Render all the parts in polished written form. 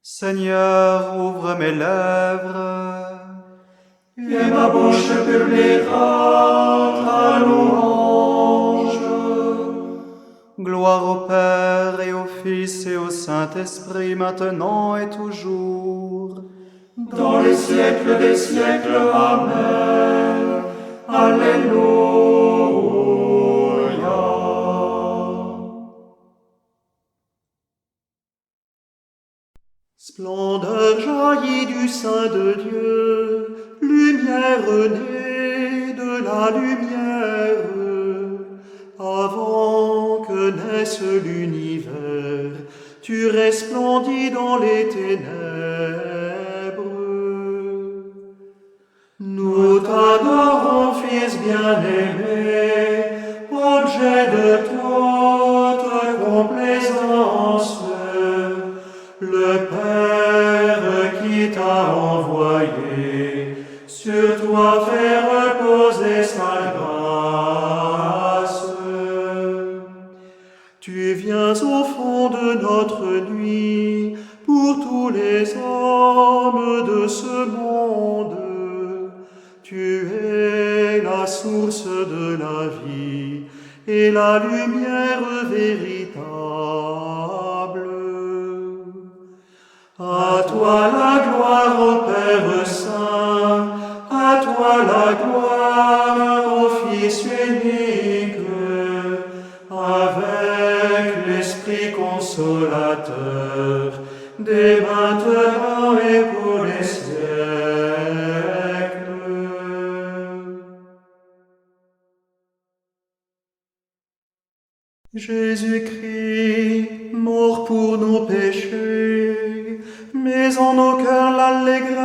Seigneur, ouvre mes lèvres, et ma bouche publiera ta louange. gloire au Père et au Fils et au Saint-Esprit, maintenant et toujours. Dans les siècles des siècles, Amen. Alléluia. Splendeur jaillit du sein de Dieu, lumière née de la lumière. Avant que naisse l'univers, tu resplendis dans les ténèbres. Nous t'adorons, Fils bien-aimé, objet de toute complaisance. Le Père qui t'a envoyé sur toi fait reposer sa grâce. Tu viens au fond de notre nuit pour tous les hommes de ce monde. Tu es la source de la vie et la lumière véritable. À toi la gloire au Père Saint, à toi la gloire au Fils unique, avec l'Esprit consolateur, dès maintenant et pour les siècles. Jésus-Christ, mort pour nos péchés, mais en nos cœurs l'allégresse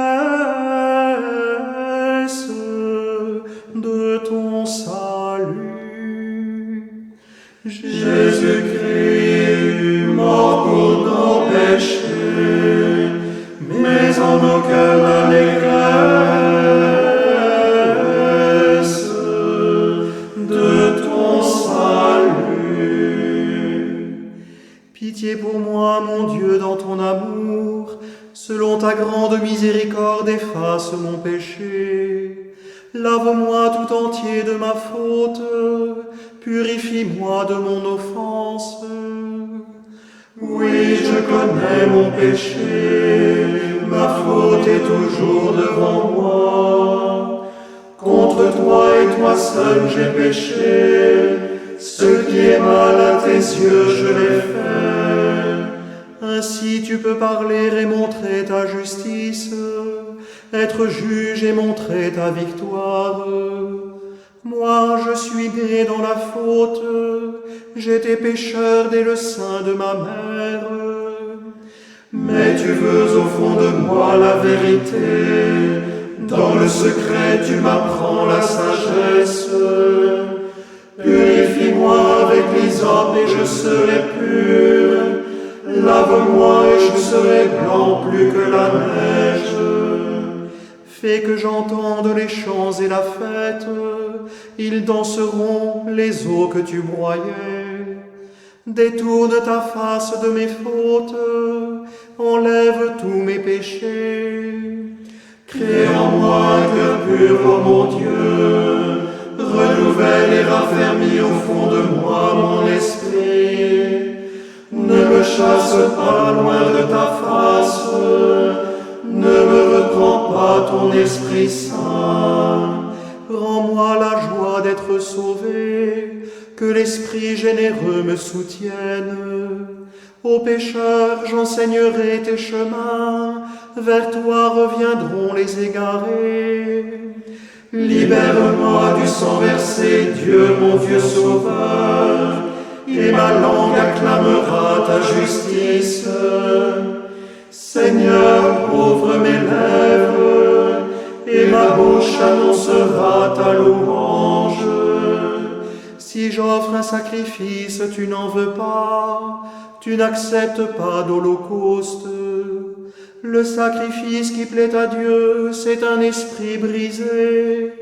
de ton salut. Jésus-Christ, mort pour nos péchés, mais en nos cœurs l'allégresse de ton salut. Pitié pour moi, mon Dieu, dans ton amour, selon ta grande miséricorde, efface mon péché. Lave-moi tout entier de ma faute, purifie-moi de mon offense. Oui, je connais mon péché, ma faute est toujours devant moi. Contre toi et toi seul j'ai péché, ce qui est mal à tes yeux je l'ai fait. Ainsi tu peux parler et montrer ta justice, être juge et montrer ta victoire. Moi, je suis né dans la faute, j'étais pécheur dès le sein de ma mère. Mais tu veux au fond de moi la vérité, dans le secret tu m'apprends la sagesse. Purifie-moi avec l'hysope et je serai pur, lave-moi et je serai blanc plus que la neige. Fais que j'entende les chants et la fête, ils danseront les eaux que tu broyais. Détourne ta face de mes fautes, enlève tous mes péchés. Crée en moi un cœur pur, ô mon Dieu, renouvelle et raffermis au fond de moi mon esprit. Ne me chasse pas loin de ta face, ne me reprends pas ton Esprit Saint. Rends-moi la joie d'être sauvé, que l'Esprit généreux me soutienne. Aux pécheurs, j'enseignerai tes chemins, vers toi reviendront les égarés. Libère-moi du sang versé, Dieu mon Dieu sauveur, et ma langue acclamera ta justice. Seigneur, ouvre mes lèvres, et ma bouche annoncera ta louange. Si j'offre un sacrifice, tu n'en veux pas, tu n'acceptes pas d'holocauste. Le sacrifice qui plaît à Dieu, c'est un esprit brisé.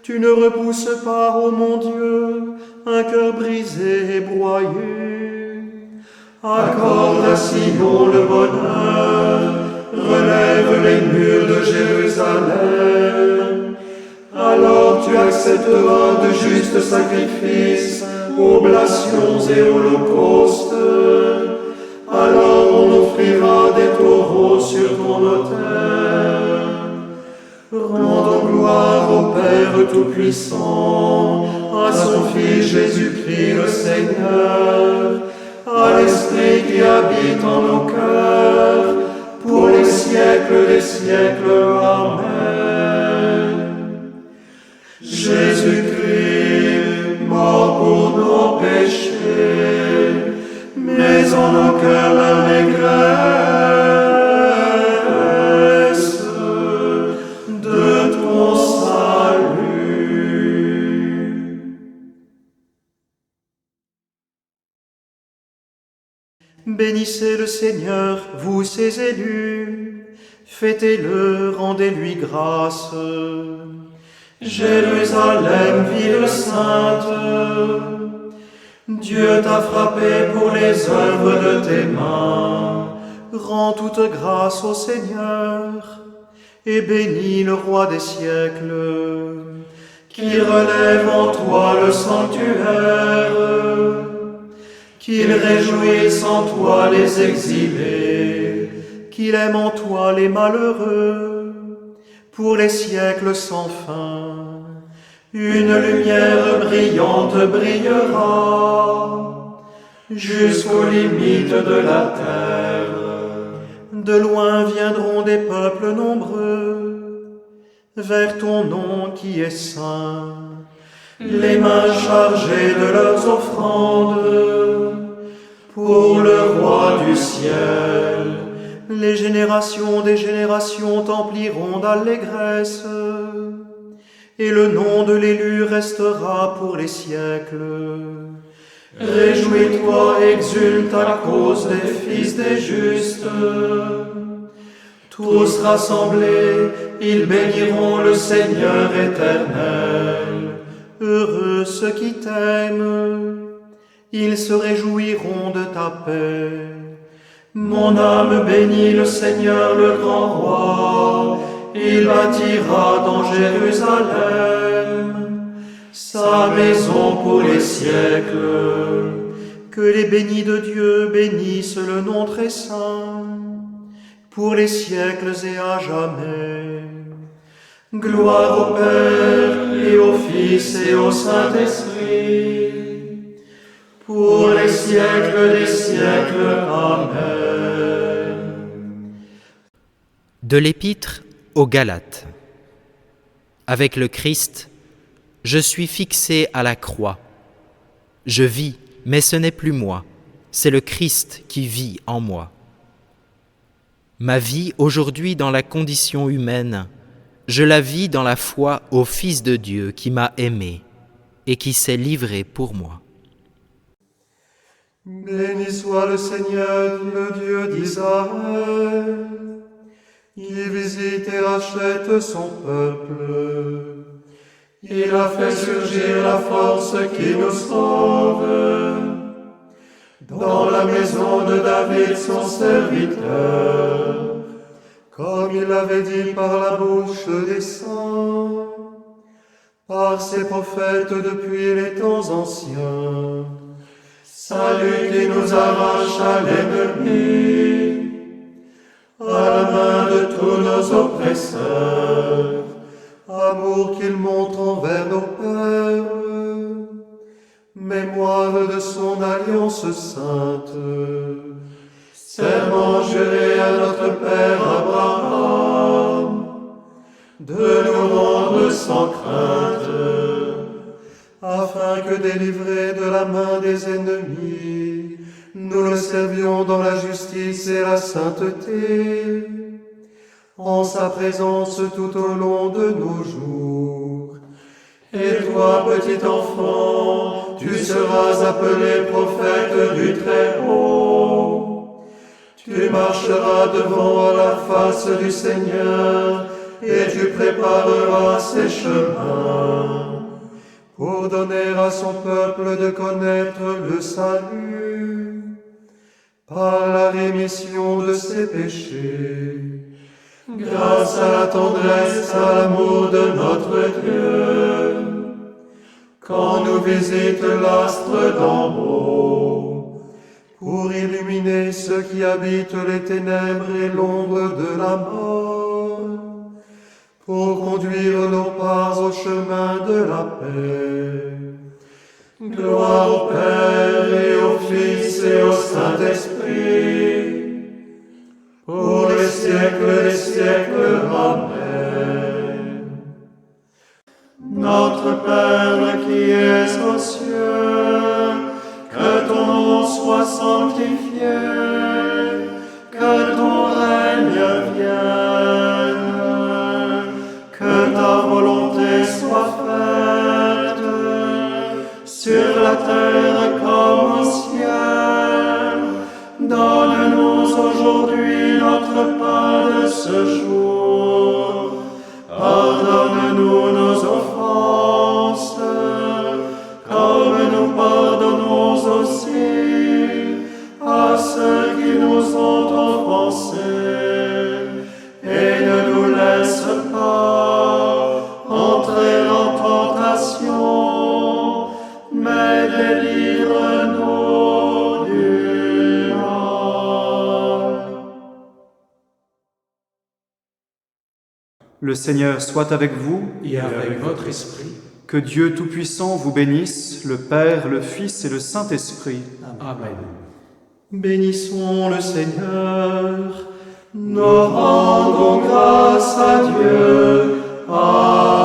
Tu ne repousses pas, ô mon Dieu, un cœur brisé et broyé. Accorde à Sion le bonheur, justes sacrifices, oblations et holocaustes. Alors on offrira des taureaux sur ton autel. Rendons gloire au Père Tout-Puissant, à son Fils Jésus-Christ le Seigneur, à l'Esprit qui habite en nos cœurs, pour les siècles des siècles. Amen. Jésus-Christ, mort pour nos péchés, mets en nos cœurs l'allégresse de ton salut. Bénissez le Seigneur, vous ses élus, fêtez-le, rendez-lui grâce. Jérusalem, ville sainte, Dieu t'a frappé pour les œuvres de tes mains. Rends toute grâce au Seigneur et bénis le Roi des siècles, qui relève en toi le sanctuaire, qu'il réjouisse en toi les exilés, qu'il aime en toi les malheureux, pour les siècles sans fin. Une lumière brillante brillera jusqu'aux limites de la terre. De loin viendront des peuples nombreux vers ton nom qui est saint, les mains chargées de leurs offrandes pour le Roi du ciel. Les générations des générations t'empliront d'allégresse, et le nom de l'élu restera pour les siècles. Réjouis-toi, exulte à cause des fils des justes. Tous rassemblés, ils béniront le Seigneur éternel. Heureux ceux qui t'aiment, ils se réjouiront de ta paix. Mon âme bénit le Seigneur, le grand roi. Il bâtira dans Jérusalem sa maison pour les siècles. Que les bénis de Dieu bénissent le nom très saint, pour les siècles et à jamais. Gloire au Père et au Fils et au Saint-Esprit, pour les siècles des siècles. Amen. De l'Épître aux Galates. Avec le Christ, je suis fixé à la croix. Je vis, mais ce n'est plus moi, c'est le Christ qui vit en moi. Ma vie aujourd'hui dans la condition humaine, je la vis dans la foi au Fils de Dieu qui m'a aimé et qui s'est livré pour moi. Béni soit le Seigneur, le Dieu d'Israël. Il visite et rachète son peuple. Il a fait surgir la force qui nous sauve. Dans la maison de David, son serviteur, comme il l'avait dit par la bouche des saints, par ses prophètes depuis les temps anciens. Salut qui nous arrache à l'ennemi, à la main de tous nos oppresseurs, amour qu'il montre envers nos pères, mémoire de son alliance sainte, serment juré à notre Père Abraham, de nous rendre sans crainte, afin que délivrés de la main des ennemis, nous le servions dans la justice et la sainteté, en sa présence tout au long de nos jours. Et toi, petit enfant, tu seras appelé prophète du Très-Haut. Tu marcheras devant à la face du Seigneur, et tu prépareras ses chemins, pour donner à son peuple de connaître le salut, par la rémission de ses péchés, grâce à la tendresse, à l'amour de notre Dieu, quand nous visite l'astre d'en haut, pour illuminer ceux qui habitent les ténèbres et l'ombre de la mort, pour conduire nos pas au chemin de la paix. Gloire au Père et au Fils et au Saint-Esprit, pour les siècles des siècles. Amen. Notre Père qui es aux cieux, que ton nom soit sanctifié, que ton règne vienne, que ta volonté soit faite, sur la terre comme au ciel. Donne-nous aujourd'hui notre pain de ce jour. Pardonne-nous nos offenses, comme nous pardonnons aussi à ceux qui nous ont offensés. Et ne nous laisse pas entrer en tentation, mais délivre-nous du mal. Le Seigneur soit avec vous. Et avec votre esprit. Que Dieu Tout-Puissant vous bénisse, le Père, le Fils et le Saint-Esprit. Amen. Bénissons le Seigneur. Nous rendons grâce à Dieu. Amen.